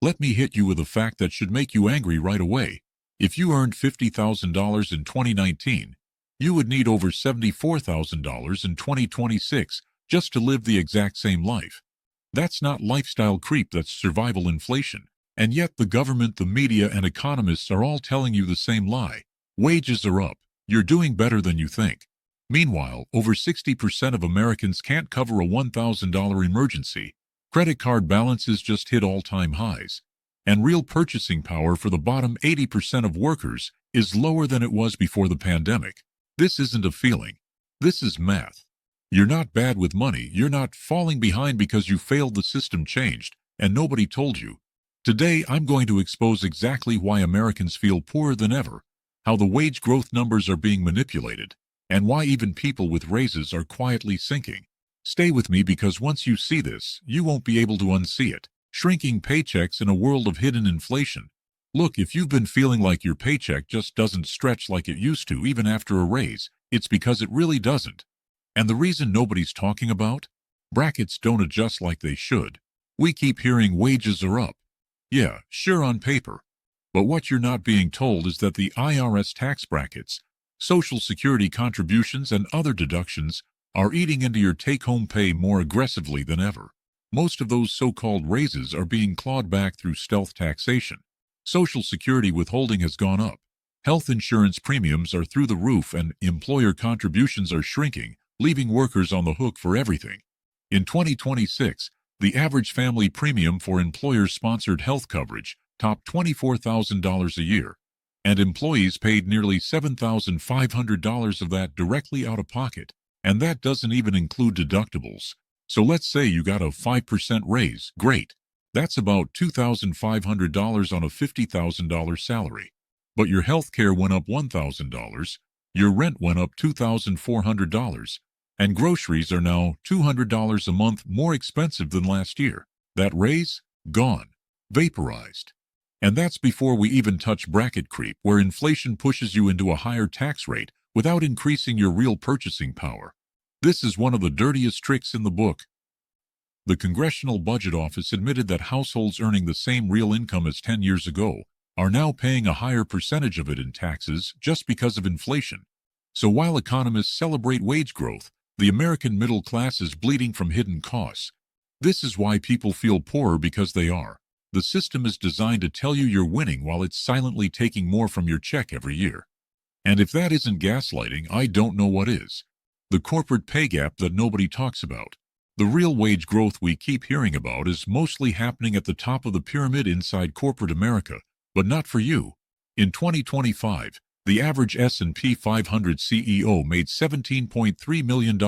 Let me hit you with a fact that should make you angry right away. If you earned $50,000 in 2019, you would need over $74,000 in 2026 just to live the exact same life. That's not lifestyle creep, that's survival inflation. And yet the government, the media, and economists are all telling you the same lie. Wages are up. You're doing better than you think. Meanwhile, over 60% of Americans can't cover a $1,000 emergency. Credit card balances just hit all-time highs. And real purchasing power for the bottom 80% of workers is lower than it was before the pandemic. This isn't a feeling. This is math. You're not bad with money. You're not falling behind because you failed. The system changed, and nobody told you. Today, I'm going to expose exactly why Americans feel poorer than ever, how the wage growth numbers are being manipulated, and why even people with raises are quietly sinking. Stay with me, because once you see this, you won't be able to unsee it. Shrinking paychecks in a world of hidden inflation. Look, if you've been feeling like your paycheck just doesn't stretch like it used to even after a raise, it's because it really doesn't. And the reason nobody's talking about? Brackets don't adjust like they should. We keep hearing wages are up. Yeah, sure, on paper. But what you're not being told is that the IRS tax brackets, Social Security contributions, and other deductions are eating into your take-home pay more aggressively than ever. Most of those so-called raises are being clawed back through stealth taxation. Social Security withholding has gone up. Health insurance premiums are through the roof, and employer contributions are shrinking, leaving workers on the hook for everything. In 2026, the average family premium for employer-sponsored health coverage topped $24,000 a year, and employees paid nearly $7,500 of that directly out of pocket, and that doesn't even include deductibles. So let's say you got a 5% raise. Great. That's about $2,500 on a $50,000 salary. But your health care went up $1,000, your rent went up $2,400, and groceries are now $200 a month more expensive than last year. That raise? Gone. Vaporized. And that's before we even touch bracket creep, where inflation pushes you into a higher tax rate without increasing your real purchasing power. This is one of the dirtiest tricks in the book. The Congressional Budget Office admitted that households earning the same real income as 10 years ago are now paying a higher percentage of it in taxes just because of inflation. So while economists celebrate wage growth, the American middle class is bleeding from hidden costs. This is why people feel poorer, because they are. The system is designed to tell you you're winning while it's silently taking more from your check every year. And if that isn't gaslighting, I don't know what is. The corporate pay gap that nobody talks about. The real wage growth we keep hearing about is mostly happening at the top of the pyramid inside corporate America, but not for you. In 2025, the average S&P 500 CEO made $17.3 million,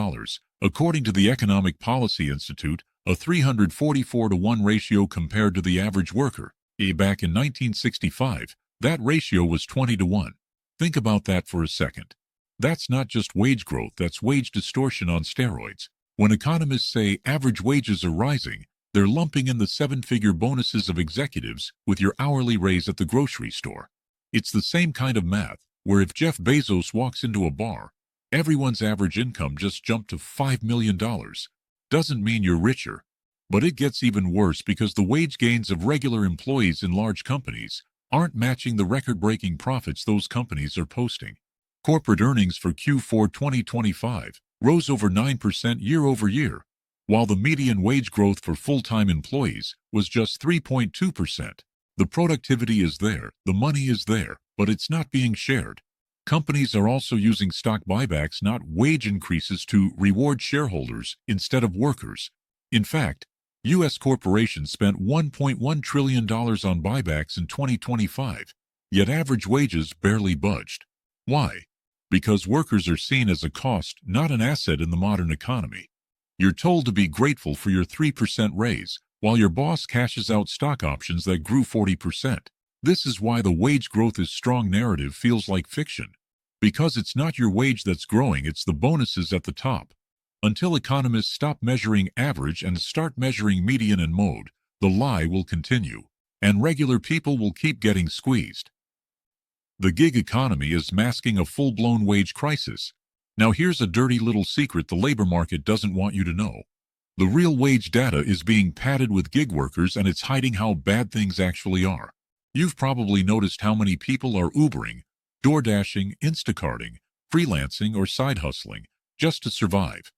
according to the Economic Policy Institute, a 344-to-1 ratio compared to the average worker. Back in 1965, that ratio was 20-to-1. Think about that for a second. That's not just wage growth, that's wage distortion on steroids. When economists say average wages are rising, they're lumping in the seven-figure bonuses of executives with your hourly raise at the grocery store. It's the same kind of math, where if Jeff Bezos walks into a bar, everyone's average income just jumped to $5 million. Doesn't mean you're richer. But it gets even worse, because the wage gains of regular employees in large companies aren't matching the record-breaking profits those companies are posting. Corporate earnings for Q4 2025 rose over 9% year over year, while the median wage growth for full-time employees was just 3.2%. The productivity is there, the money is there, but it's not being shared. Companies are also using stock buybacks, not wage increases, to reward shareholders instead of workers. In fact, U.S. corporations spent $1.1 trillion on buybacks in 2025, yet average wages barely budged. Why? Because workers are seen as a cost, not an asset in the modern economy. You're told to be grateful for your 3% raise, while your boss cashes out stock options that grew 40%. This is why the wage growth is strong narrative feels like fiction. Because it's not your wage that's growing, it's the bonuses at the top. Until economists stop measuring average and start measuring median and mode, the lie will continue, and regular people will keep getting squeezed. The gig economy is masking a full-blown wage crisis. Now here's a dirty little secret the labor market doesn't want you to know. The real wage data is being padded with gig workers, and it's hiding how bad things actually are. You've probably noticed how many people are Ubering, DoorDashing, Instacarting, freelancing, or side hustling just to survive.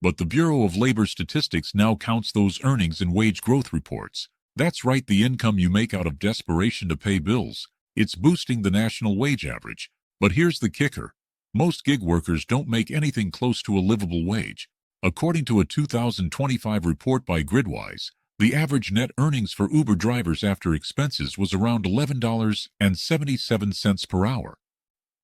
But the Bureau of Labor Statistics now counts those earnings in wage growth reports. That's right, the income you make out of desperation to pay bills. It's boosting the national wage average. But here's the kicker. Most gig workers don't make anything close to a livable wage. According to a 2025 report by Gridwise, the average net earnings for Uber drivers after expenses was around $11.77 per hour.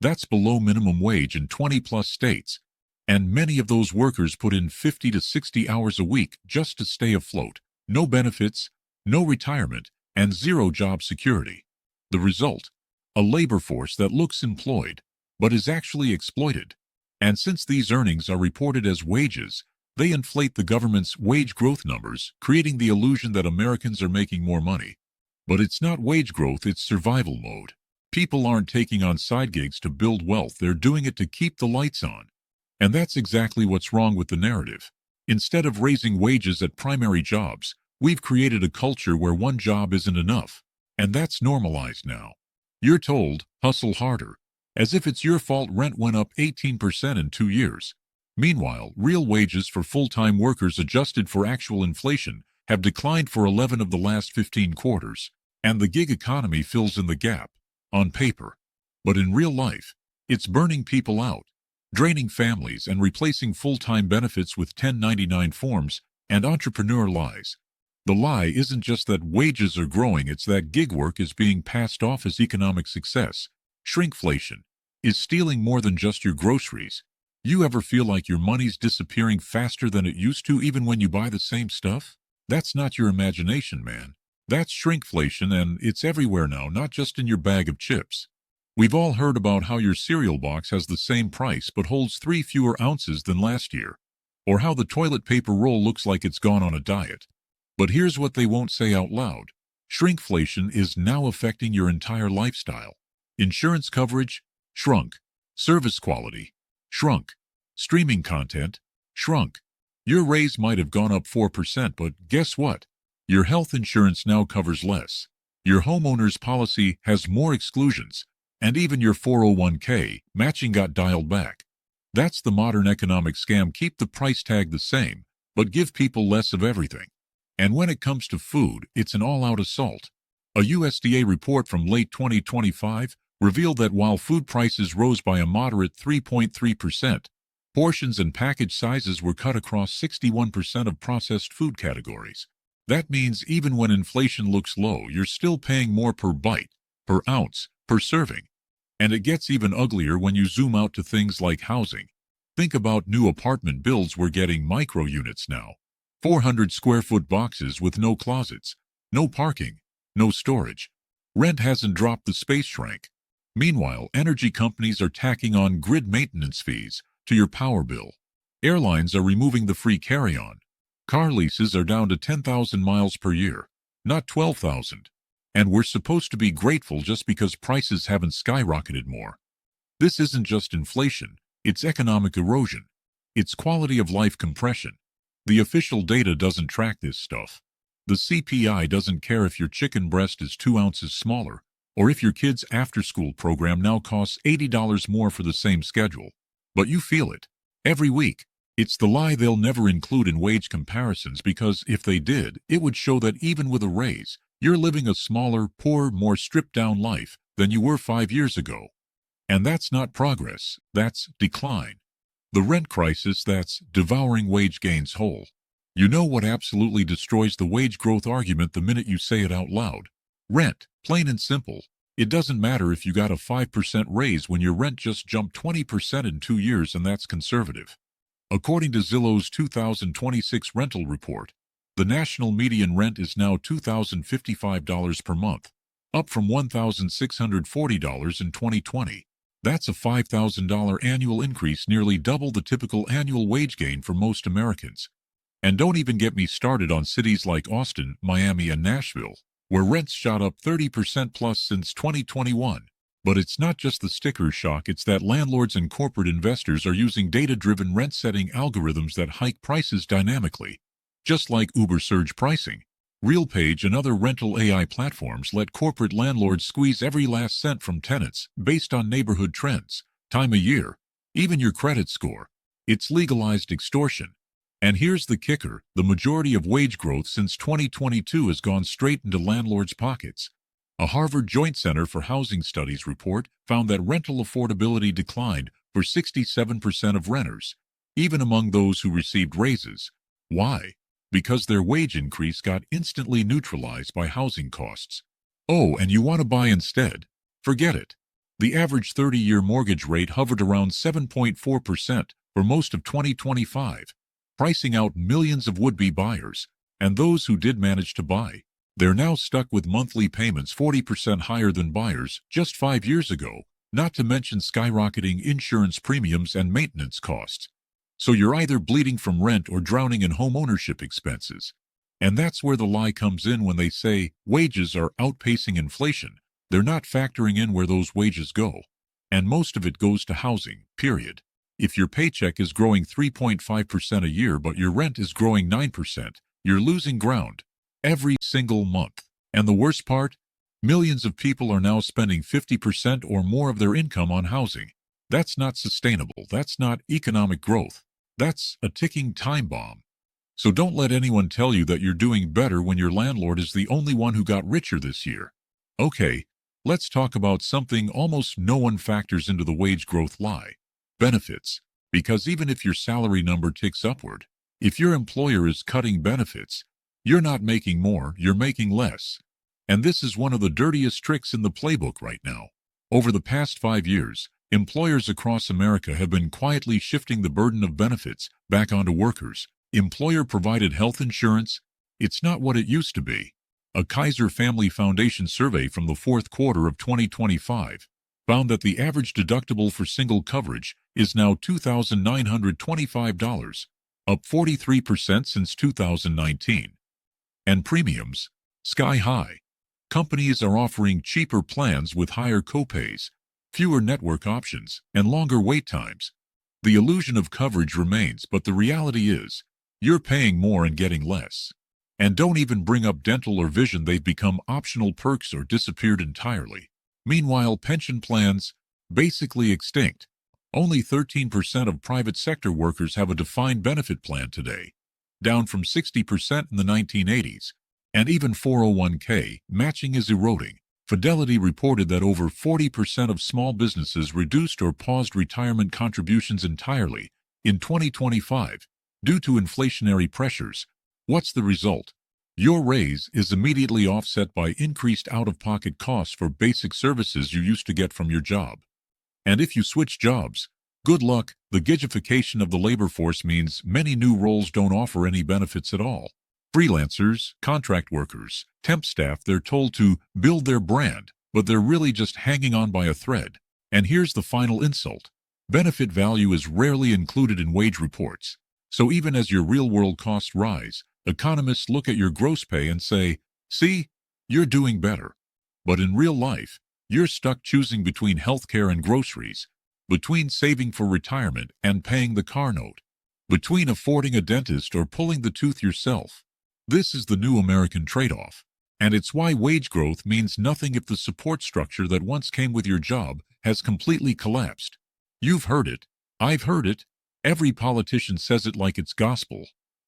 That's below minimum wage in 20-plus states, and many of those workers put in 50 to 60 hours a week just to stay afloat. No benefits, no retirement, and zero job security. The result? A labor force that looks employed, but is actually exploited. And since these earnings are reported as wages, they inflate the government's wage growth numbers, creating the illusion that Americans are making more money. But it's not wage growth, it's survival mode. People aren't taking on side gigs to build wealth, they're doing it to keep the lights on. And that's exactly what's wrong with the narrative. Instead of raising wages at primary jobs, we've created a culture where one job isn't enough. And that's normalized now. You're told, hustle harder, as if it's your fault rent went up 18% in 2 years. Meanwhile, real wages for full-time workers adjusted for actual inflation have declined for 11 of the last 15 quarters, and the gig economy fills in the gap, on paper. But in real life, it's burning people out, draining families, and replacing full-time benefits with 1099 forms and entrepreneur lies. The lie isn't just that wages are growing, it's that gig work is being passed off as economic success. Shrinkflation is stealing more than just your groceries. You ever feel like your money's disappearing faster than it used to even when you buy the same stuff? That's not your imagination, man. That's shrinkflation, and it's everywhere now, not just in your bag of chips. We've all heard about how your cereal box has the same price but holds 3 fewer ounces than last year, or how the toilet paper roll looks like it's gone on a diet. But here's what they won't say out loud. Shrinkflation is now affecting your entire lifestyle. Insurance coverage shrunk. Service quality shrunk. Streaming content shrunk. Your raise might have gone up 4%, but guess what? Your health insurance now covers less. Your homeowner's policy has more exclusions, and even your 401k matching got dialed back. That's the modern economic scam. Keep the price tag the same, but give people less of everything. And when it comes to food, it's an all-out assault. A USDA report from late 2025 revealed that while food prices rose by a moderate 3.3%, portions and package sizes were cut across 61% of processed food categories. That means even when inflation looks low, you're still paying more per bite, per ounce, per serving. And it gets even uglier when you zoom out to things like housing. Think about new apartment builds. We're getting micro units now. 400 square foot boxes with no closets, no parking, no storage. Rent hasn't dropped, the space shrank. Meanwhile, energy companies are tacking on grid maintenance fees to your power bill. Airlines are removing the free carry-on. Car leases are down to 10,000 miles per year, not 12,000. And we're supposed to be grateful just because prices haven't skyrocketed more. This isn't just inflation, it's economic erosion. It's quality of life compression. The official data doesn't track this stuff. The CPI doesn't care if your chicken breast is 2 ounces smaller, or if your kid's after-school program now costs $80 more for the same schedule. But you feel it. Every week. It's the lie they'll never include in wage comparisons, because if they did, it would show that even with a raise, you're living a smaller, poorer, more stripped-down life than you were 5 years ago. And that's not progress, that's decline. The rent crisis that's devouring wage gains whole. You know what absolutely destroys the wage growth argument the minute you say it out loud? Rent, plain and simple. It doesn't matter if you got a 5% raise when your rent just jumped 20% in 2 years, and that's conservative. According to Zillow's 2026 rental report, the national median rent is now $2,055 per month, up from $1,640 in 2020. That's a $5,000 annual increase, nearly double the typical annual wage gain for most Americans. And don't even get me started on cities like Austin, Miami, and Nashville, where rents shot up 30% plus since 2021. But it's not just the sticker shock, it's that landlords and corporate investors are using data-driven rent-setting algorithms that hike prices dynamically. Just like Uber surge pricing, RealPage and other rental AI platforms let corporate landlords squeeze every last cent from tenants based on neighborhood trends, time of year, even your credit score. It's legalized extortion. And here's the kicker, the majority of wage growth since 2022 has gone straight into landlords' pockets. A Harvard Joint Center for Housing Studies report found that rental affordability declined for 67% of renters, even among those who received raises. Why? Because their wage increase got instantly neutralized by housing costs. Oh, and you want to buy instead? Forget it. The average 30-year mortgage rate hovered around 7.4% for most of 2025, pricing out millions of would-be buyers, and those who did manage to buy. They're now stuck with monthly payments 40% higher than buyers just 5 years ago, not to mention skyrocketing insurance premiums and maintenance costs. So you're either bleeding from rent or drowning in home ownership expenses. And that's where the lie comes in when they say wages are outpacing inflation. They're not factoring in where those wages go. And most of it goes to housing, period. If your paycheck is growing 3.5% a year but your rent is growing 9%, you're losing ground every single month. And the worst part? Millions of people are now spending 50% or more of their income on housing. That's not sustainable. That's not economic growth. That's a ticking time bomb. So don't let anyone tell you that you're doing better when your landlord is the only one who got richer this year. Okay, let's talk about something almost no one factors into the wage growth lie. Benefits. Because even if your salary number ticks upward, if your employer is cutting benefits, you're not making more, you're making less. And this is one of the dirtiest tricks in the playbook right now. Over the past 5 years, employers across America have been quietly shifting the burden of benefits back onto workers. Employer-provided health insurance, it's not what it used to be. A Kaiser Family Foundation survey from the fourth quarter of 2025 found that the average deductible for single coverage is now $2,925, up 43% since 2019. And premiums, sky high. Companies are offering cheaper plans with higher copays, fewer network options, and longer wait times. The illusion of coverage remains, but the reality is, you're paying more and getting less. And don't even bring up dental or vision, they've become optional perks or disappeared entirely. Meanwhile, pension plans, basically extinct. Only 13% of private sector workers have a defined benefit plan today, down from 60% in the 1980s. And even 401k matching is eroding. Fidelity reported that over 40% of small businesses reduced or paused retirement contributions entirely in 2025 due to inflationary pressures. What's the result? Your raise is immediately offset by increased out-of-pocket costs for basic services you used to get from your job. And if you switch jobs, good luck. The gigification of the labor force means many new roles don't offer any benefits at all. Freelancers, contract workers, temp staff, they're told to build their brand, but they're really just hanging on by a thread. And here's the final insult. Benefit value is rarely included in wage reports. So even as your real-world costs rise, economists look at your gross pay and say, see, you're doing better. But in real life, you're stuck choosing between healthcare and groceries, between saving for retirement and paying the car note, between affording a dentist or pulling the tooth yourself. This is the new American trade-off. And it's why wage growth means nothing if the support structure that once came with your job has completely collapsed. You've heard it. I've heard it. Every politician says it like it's gospel.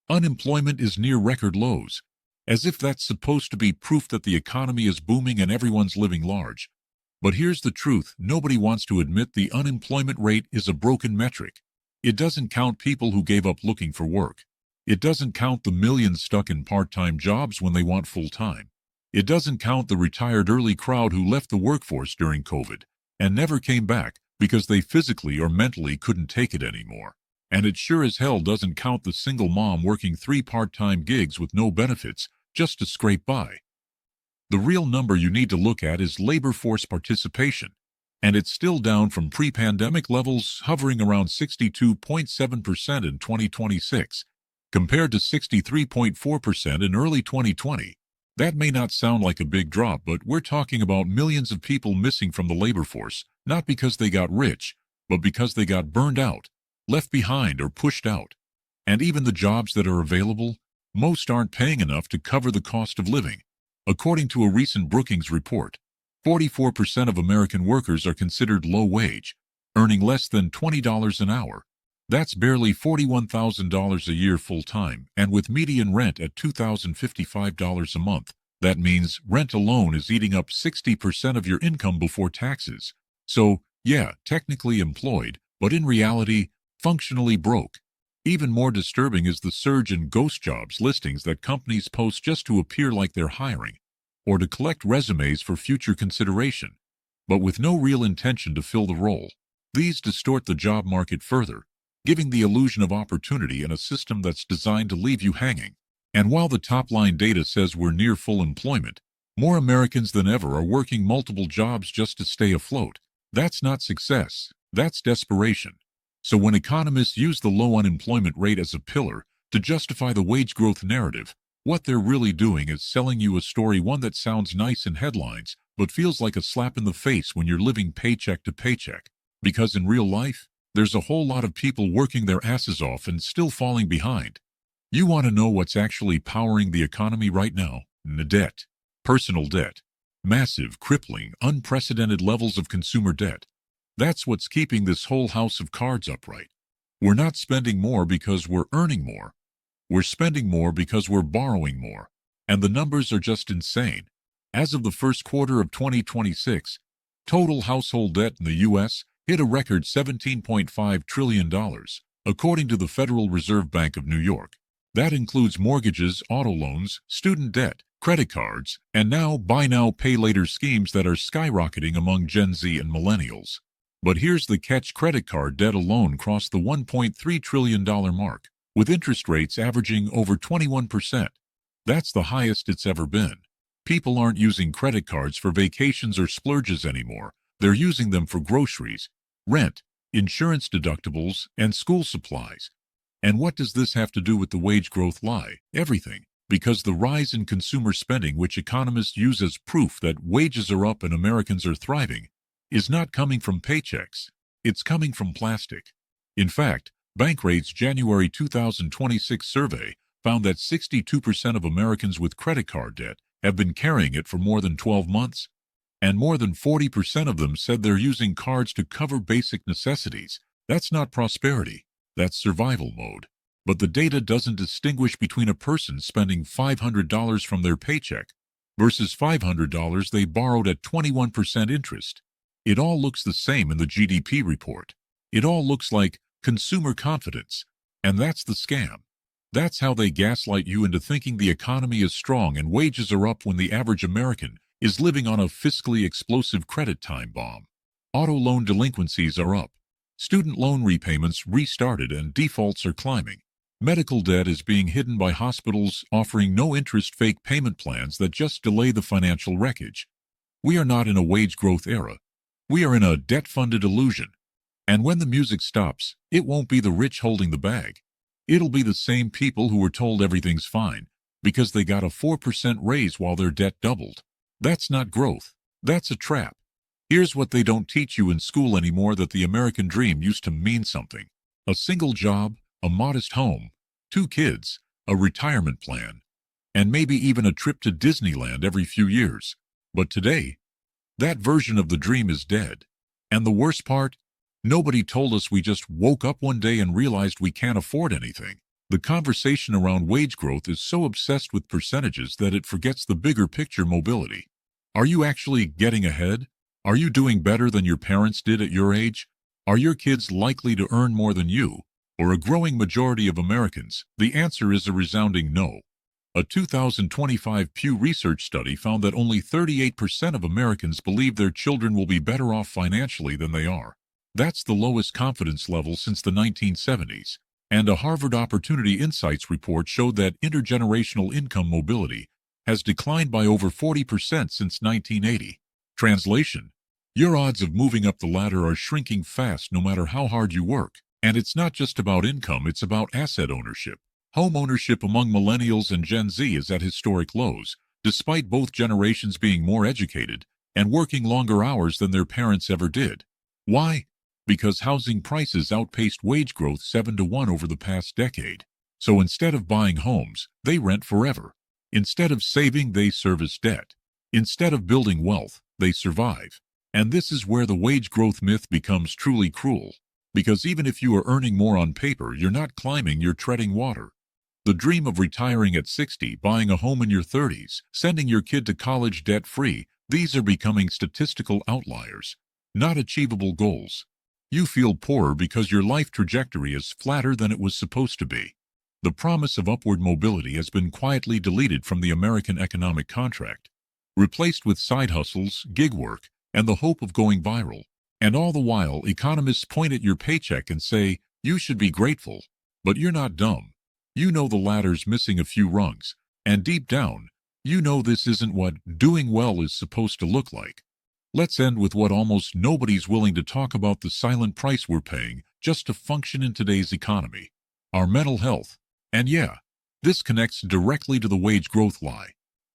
Unemployment is near record lows, as if that's supposed to be proof that the economy is booming and everyone's living large. But here's the truth, nobody wants to admit the unemployment rate is a broken metric. It doesn't count people who gave up looking for work. It doesn't count the millions stuck in part-time jobs when they want full-time. It doesn't count the retired early crowd who left the workforce during COVID and never came back because they physically or mentally couldn't take it anymore. And it sure as hell doesn't count the single mom working 3 part-time gigs with no benefits just to scrape by. The real number you need to look at is labor force participation, and it's still down from pre-pandemic levels, hovering around 62.7% in 2026, compared to 63.4% in early 2020. That may not sound like a big drop, but we're talking about millions of people missing from the labor force, not because they got rich, but because they got burned out, left behind, or pushed out. And even the jobs that are available, Most aren't paying enough to cover the cost of living. According to a recent Brookings report, 44% of American workers are considered low wage, earning less than $20 an hour. That's barely $41,000 a year full-time, and with median rent at $2,055 a month. That means rent alone is eating up 60% of your income before taxes. So, yeah, technically employed, but in reality, functionally broke. Even more disturbing is the surge in ghost jobs listings that companies post just to appear like they're hiring, or to collect resumes for future consideration, but with no real intention to fill the role. These distort the job market further, giving the illusion of opportunity in a system that's designed to leave you hanging. And while the top-line data says we're near full employment, more Americans than ever are working multiple jobs just to stay afloat. That's not success, that's desperation. So when economists use the low unemployment rate as a pillar to justify the wage growth narrative, what they're really doing is selling you a story, one that sounds nice in headlines, but feels like a slap in the face when you're living paycheck to paycheck. Because in real life, there's a whole lot of people working their asses off and still falling behind. You want to know what's actually powering the economy right now? Debt. Personal debt. Massive, crippling, unprecedented levels of consumer debt. That's what's keeping this whole house of cards upright. We're not spending more because we're earning more. We're spending more because we're borrowing more. And the numbers are just insane. As of the first quarter of 2026, total household debt in the U.S. hit a record $17.5 trillion, according to the Federal Reserve Bank of New York. That includes mortgages, auto loans, student debt, credit cards, and now buy now, pay later schemes that are skyrocketing among Gen Z and millennials. But here's the catch: credit card debt alone crossed the $1.3 trillion mark, with interest rates averaging over 21%. That's the highest it's ever been. People aren't using credit cards for vacations or splurges anymore. They're using them for groceries, rent, insurance deductibles, and school supplies. And what does this have to do with the wage growth lie? Everything. Because the rise in consumer spending, which economists use as proof that wages are up and Americans are thriving, is not coming from paychecks. It's coming from plastic. In fact, Bankrate's January 2026 survey found that 62% of Americans with credit card debt have been carrying it for more than 12 months. And more than 40% of them said they're using cards to cover basic necessities. That's not prosperity. That's survival mode. But the data doesn't distinguish between a person spending $500 from their paycheck versus $500 they borrowed at 21% interest. It all looks the same in the GDP report. It all looks like consumer confidence. And that's the scam. That's how they gaslight you into thinking the economy is strong and wages are up when the average American is living on a fiscally explosive credit time bomb. Auto loan delinquencies are up. Student loan repayments restarted and defaults are climbing. Medical debt is being hidden by hospitals offering no-interest fake payment plans that just delay the financial wreckage. We are not in a wage growth era. We are in a debt-funded illusion. And when the music stops, it won't be the rich holding the bag. It'll be the same people who were told everything's fine because they got a 4% raise while their debt doubled. That's not growth. That's a trap. Here's what they don't teach you in school anymore: that the American dream used to mean something. A single job, a modest home, 2 kids, a retirement plan, and maybe even a trip to Disneyland every few years. But today, that version of the dream is dead. And the worst part? Nobody told us. We just woke up one day and realized we can't afford anything. The conversation around wage growth is so obsessed with percentages that it forgets the bigger picture: mobility. Are you actually getting ahead? Are you doing better than your parents did at your age? Are your kids likely to earn more than you, or a growing majority of Americans? The answer is a resounding no. A 2025 Pew Research study found that only 38% of Americans believe their children will be better off financially than they are. That's the lowest confidence level since the 1970s. And a Harvard Opportunity Insights report showed that intergenerational income mobility has declined by over 40% since 1980. Translation: your odds of moving up the ladder are shrinking fast no matter how hard you work. And it's not just about income, it's about asset ownership. Home ownership among millennials and Gen Z is at historic lows, despite both generations being more educated and working longer hours than their parents ever did. Why? Because housing prices outpaced wage growth 7-to-1 over the past decade. So instead of buying homes, they rent forever. Instead of saving, they service debt. Instead of building wealth, they survive. And this is where the wage growth myth becomes truly cruel. Because even if you are earning more on paper, you're not climbing, you're treading water. The dream of retiring at 60, buying a home in your 30s, sending your kid to college debt-free, these are becoming statistical outliers, not achievable goals. You feel poorer because your life trajectory is flatter than it was supposed to be. The promise of upward mobility has been quietly deleted from the American economic contract, replaced with side hustles, gig work, and the hope of going viral. And all the while, economists point at your paycheck and say, you should be grateful. But you're not dumb. You know the ladder's missing a few rungs, and deep down, you know this isn't what doing well is supposed to look like. Let's end with what almost nobody's willing to talk about: the silent price we're paying just to function in today's economy. Our mental health. And yeah, this connects directly to the wage growth lie.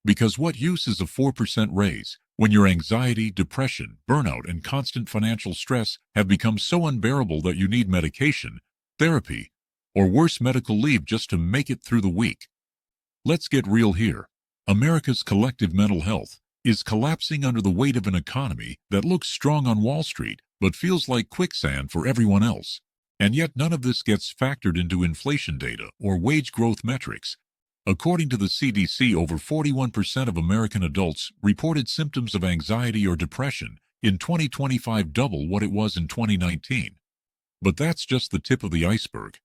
Because what use is a 4% raise when your anxiety, depression, burnout, and constant financial stress have become so unbearable that you need medication, therapy, or worse, medical leave just to make it through the week? Let's get real here. America's collective mental health is collapsing under the weight of an economy that looks strong on Wall Street but feels like quicksand for everyone else. And yet none of this gets factored into inflation data or wage growth metrics. According to the CDC, over 41% of American adults reported symptoms of anxiety or depression in 2025, double what it was in 2019. But that's just the tip of the iceberg.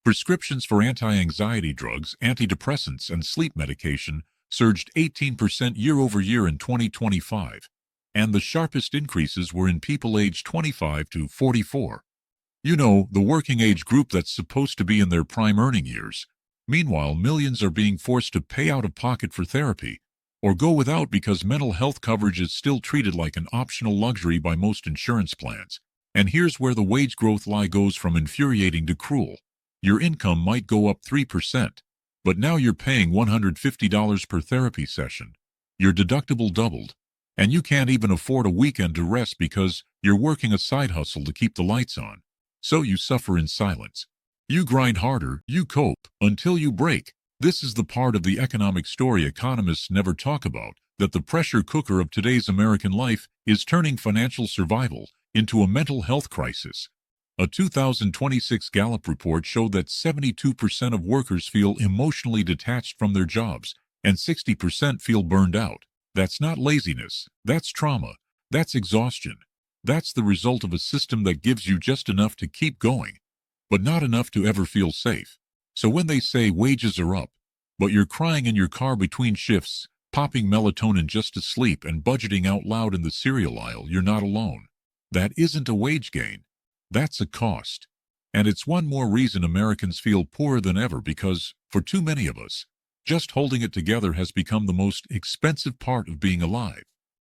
Prescriptions for anti-anxiety drugs, antidepressants, and sleep medication surged 18% year-over-year in 2025, and the sharpest increases were in people aged 25 to 44. You know, the working age group that's supposed to be in their prime earning years. Meanwhile, millions are being forced to pay out of pocket for therapy, or go without because mental health coverage is still treated like an optional luxury by most insurance plans. And here's where the wage growth lie goes from infuriating to cruel. Your income might go up 3%, but now you're paying $150 per therapy session. Your deductible doubled, and you can't even afford a weekend to rest because you're working a side hustle to keep the lights on. So you suffer in silence. You grind harder, you cope, until you break. This is the part of the economic story economists never talk about, that the pressure cooker of today's American life is turning financial survival into a mental health crisis. A 2026 Gallup report showed that 72% of workers feel emotionally detached from their jobs, and 60% feel burned out. That's not laziness, that's trauma, that's exhaustion. That's the result of a system that gives you just enough to keep going, but not enough to ever feel safe. So when they say wages are up, but you're crying in your car between shifts, popping melatonin just to sleep, and budgeting out loud in the cereal aisle, you're not alone. That isn't a wage gain. That's a cost. And it's one more reason Americans feel poorer than ever, because, for too many of us, just holding it together has become the most expensive part of being alive.